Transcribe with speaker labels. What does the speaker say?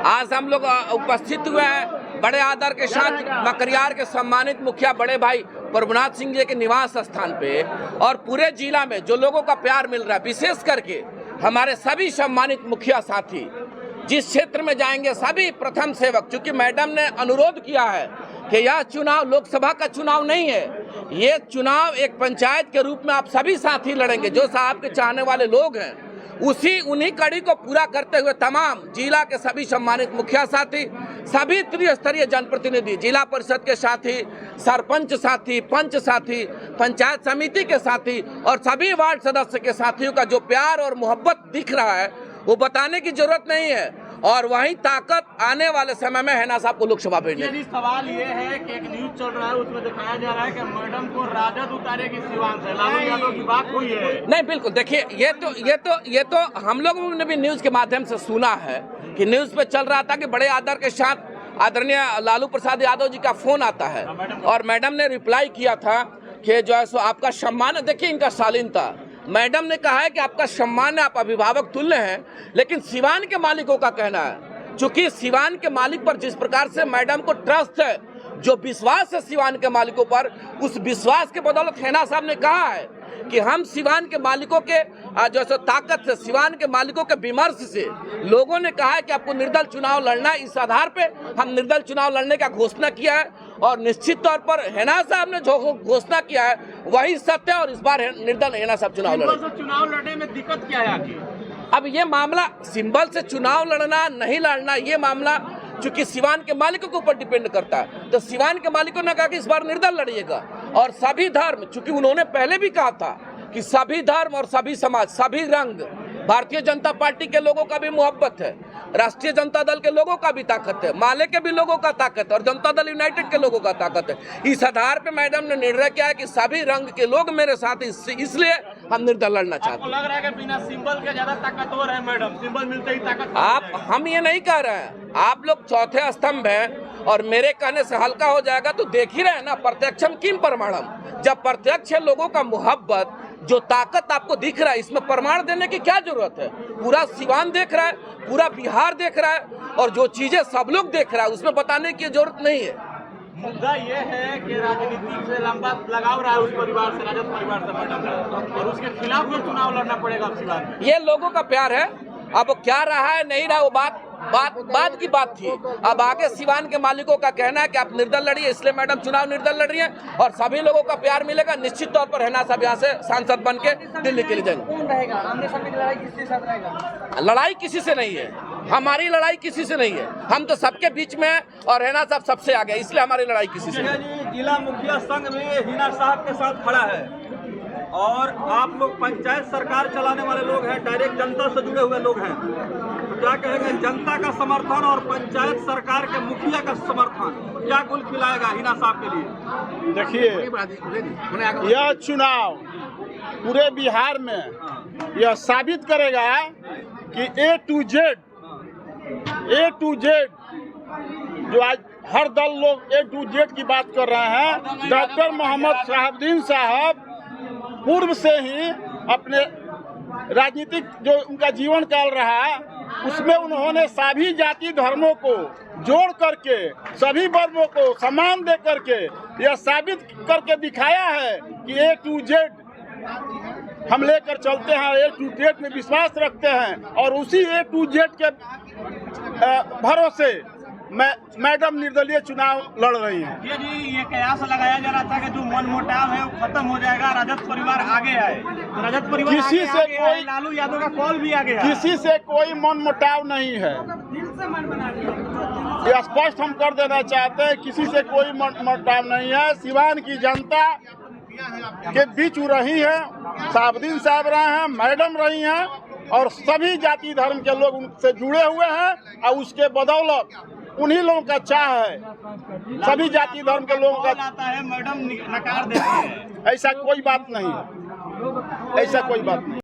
Speaker 1: आज हम लोग उपस्थित हुए हैं बड़े आदर के साथ मकरियार के सम्मानित मुखिया बड़े भाई प्रभुनाथ सिंह जी के निवास स्थान पे, और पूरे जिला में जो लोगों का प्यार मिल रहा है, विशेष करके हमारे सभी सम्मानित मुखिया साथी जिस क्षेत्र में जाएंगे सभी प्रथम सेवक, चूंकि मैडम ने अनुरोध किया है कि यह चुनाव लोकसभा का चुनाव नहीं है, ये चुनाव एक पंचायत के रूप में आप सभी साथी लड़ेंगे। जो साहब के चाहने वाले लोग हैं उन्हीं कड़ी को पूरा करते हुए तमाम जिला के सभी सम्मानित मुखिया साथी, सभी त्रिस्तरीय जनप्रतिनिधि, जिला परिषद के साथी, सरपंच साथी, पंच साथी, पंचायत समिति के साथी और सभी वार्ड सदस्य के साथियों का जो प्यार और मोहब्बत दिख रहा है वो बताने की जरूरत नहीं है। और वही ताकत आने वाले समय में है ना साहब को लोकसभा भेजने।
Speaker 2: यदि सवाल ये है कि एक न्यूज चल रहा है उसमें दिखाया जा रहा है कि मैडम को राजद उतारेगी सिवान से, लालू यादव की बात हुई है?
Speaker 1: नहीं, बिल्कुल। देखिए, ये तो हम लोगों ने भी न्यूज के माध्यम से सुना है कि न्यूज पे चल रहा था कि बड़े आदर के साथ आदरणीय लालू प्रसाद यादव जी का फोन आता है और मैडम ने रिप्लाई किया था कि जो है सो आपका सम्मान। देखिए, इनका शालीनता, मैडम ने कहा है कि आपका सम्मान है, आप अभिभावक तुल्य हैं, लेकिन सिवान के मालिकों का कहना है, चूंकि सिवान के मालिक पर जिस प्रकार से मैडम को ट्रस्ट है, जो विश्वास है सिवान के मालिकों पर, उस विश्वास के बदौलत हैना साहब ने कहा है कि हम सिवान के मालिकों के जो सो ताकत से, सिवान के मालिकों के विमर्श से लोगों ने कहा है कि आपको निर्दल चुनाव लड़ना है। इस आधार पे हम निर्दल चुनाव लड़ने का घोषणा किया है और निश्चित तौर पर हैना साहब ने जो घोषणा किया है वही सत्य है और इस बार निर्दल हैना साहब चुनाव
Speaker 2: लड़ने में दिक्कत क्या है?
Speaker 1: अब ये मामला सिंबल से चुनाव लड़ना नहीं लड़ना, ये मामला चूंकि सिवान के मालिकों के ऊपर डिपेंड करता है, तो सिवान के मालिकों ने कहा कि इस बार निर्दल लड़िएगा। और सभी धर्म, चूंकि उन्होंने पहले भी कहा था कि सभी धर्म और सभी समाज, सभी रंग, भारतीय जनता पार्टी के लोगों का भी मोहब्बत है, राष्ट्रीय जनता दल के लोगों का भी ताकत है, माले के भी लोगों का ताकत है और जनता दल यूनाइटेड के लोगों का ताकत है। इस आधार पे मैडम ने निर्णय किया है कि सभी रंग के लोग मेरे साथ, इसलिए हम निर्दल लड़ना चाहते हैं।
Speaker 2: लग रहा है कि बिना सिंबल के ज्यादा ताकतवर है मैडम, सिंबल मिलते ही ताकत।
Speaker 1: हम ये नहीं कह रहे हैं, आप लोग चौथे स्तंभ हैं और मेरे कहने से हल्का हो जाएगा तो देख ही रहे हैं ना, प्रत्यक्षम किम प्रमाणम। जब प्रत्यक्ष है लोगों का मोहब्बत, जो ताकत आपको दिख रहा है, इसमें प्रमाण देने की क्या जरूरत है? पूरा सिवान देख रहा है, पूरा बिहार देख रहा है और जो चीजें सब लोग देख रहा है उसमें बताने की जरूरत नहीं है।
Speaker 2: मुद्दा ये है कि राजनीति से लंबा लगाव रहा है उस परिवार से, राजद परिवार से मैडम, और उसके खिलाफ भी चुनाव लड़ना पड़ेगा अब सिवान में।
Speaker 1: ये लोगों का प्यार है, अब क्या रहा है नहीं रहा वो बात की बात थी। अब आगे सिवान के मालिकों का कहना है कि आप निर्दल लड़िए, इसलिए मैडम चुनाव निर्दल लड़ रही है और सभी लोगों का प्यार मिलेगा। निश्चित तौर पर हैना साहब यहाँ से सांसद बन के दिल्ली के लिए जाएंगे।
Speaker 2: कौन रहेगा आमने सामने की लड़ाई किसके साथ रहेगा?
Speaker 1: लड़ाई किसी से नहीं है, हमारी लड़ाई किसी से नहीं है, हम तो सबके बीच में हैं और हैना साहब सबसे आगे, इसलिए हमारी लड़ाई किसी से नहीं।
Speaker 2: जिला मुखिया संघ में हिना साहब के साथ खड़ा है और आप लोग पंचायत सरकार चलाने वाले लोग हैं, डायरेक्ट जनता से जुड़े हुए लोग हैं, तो क्या कहेंगे? जनता का समर्थन और पंचायत सरकार के मुखिया का समर्थन क्या गुल खिलाएगा हिना साहब के लिए?
Speaker 3: देखिए, यह चुनाव पूरे बिहार में यह साबित करेगा कि ए टू जेड जो आज हर दल लोग ए टू जेड की बात कर रहे हैं, डॉक्टर मोहम्मद शहाबुद्दीन साहब पूर्व से ही अपने राजनीतिक जो उनका जीवन काल रहा उसमें उन्होंने सभी जाति धर्मों को जोड़ करके सभी वर्गों को सम्मान दे करके यह साबित करके दिखाया है कि ए टू जेड हम लेकर चलते हैं, ए टू जेड में विश्वास रखते हैं और उसी ए टू जेड के भरोसे मैडम निर्दलीय चुनाव लड़ रही हैं।
Speaker 2: ये कयास लगाया जा रहा था कि जो मनमुटाव है वो खत्म हो जाएगा, राजद परिवार आगे आए, तो राजद परिवार
Speaker 3: किसी से कोई,
Speaker 2: लालू यादव का कॉल भी आगे है,
Speaker 3: किसी से कोई मनमुटाव नहीं है, ये स्पष्ट हम कर देना चाहते हैं, किसी से कोई मनमुटाव नहीं है। सिवान की जनता के बीच रही है, शहाबुद्दीन साहब रहे हैं, मैडम रही हैं और सभी जाति धर्म के लोग उनसे जुड़े हुए हैं और उसके बदौलत उन्हीं लोगों का चाह है, सभी जाति धर्म के लोगों का
Speaker 2: आता है, मैडम नकार देती है।
Speaker 3: ऐसा कोई बात नहीं है, ऐसा कोई बात नहीं।